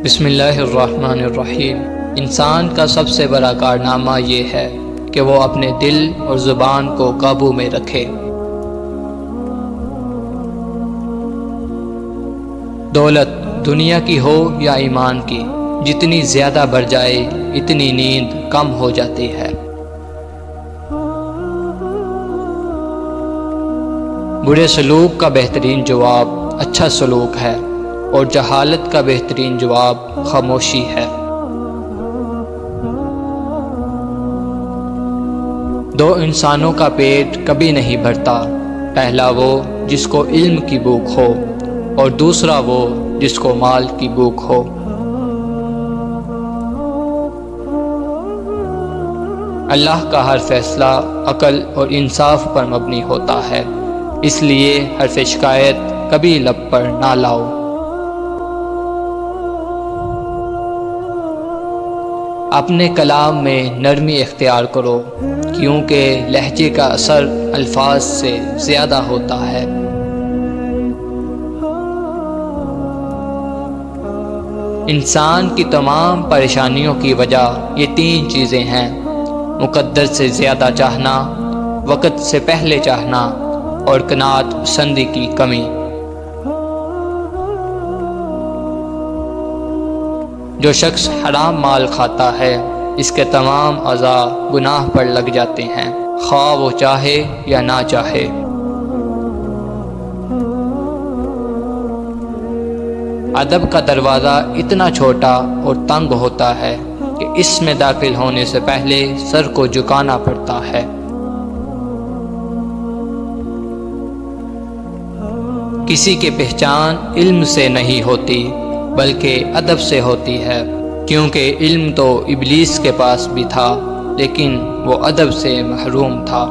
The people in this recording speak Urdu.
بسم اللہ الرحمن الرحیم۔ انسان کا سب سے بڑا کارنامہ یہ ہے کہ وہ اپنے دل اور زبان کو قابو میں رکھے۔ دولت دنیا کی ہو یا ایمان کی، جتنی زیادہ بڑھ جائے اتنی نیند کم ہو جاتی ہے۔ برے سلوک کا بہترین جواب اچھا سلوک ہے، اور جہالت کا بہترین جواب خاموشی ہے۔ دو انسانوں کا پیٹ کبھی نہیں بھرتا، پہلا وہ جس کو علم کی بھوک ہو اور دوسرا وہ جس کو مال کی بھوک ہو۔ اللہ کا ہر فیصلہ عقل اور انصاف پر مبنی ہوتا ہے، اس لیے حرف شکایت کبھی لب پر نہ لاؤ۔ اپنے کلام میں نرمی اختیار کرو، کیونکہ لہجے کا اثر الفاظ سے زیادہ ہوتا ہے۔ انسان کی تمام پریشانیوں کی وجہ یہ تین چیزیں ہیں: مقدر سے زیادہ چاہنا، وقت سے پہلے چاہنا، اور قناعت پسندی کی کمی۔ جو شخص حرام مال کھاتا ہے، اس کے تمام اعضاء گناہ پر لگ جاتے ہیں، خواہ وہ چاہے یا نہ چاہے۔ ادب کا دروازہ اتنا چھوٹا اور تنگ ہوتا ہے کہ اس میں داخل ہونے سے پہلے سر کو جھکانا پڑتا ہے۔ کسی کی پہچان علم سے نہیں ہوتی بلکہ ادب سے ہوتی ہے، کیونکہ علم تو ابلیس کے پاس بھی تھا لیکن وہ ادب سے محروم تھا۔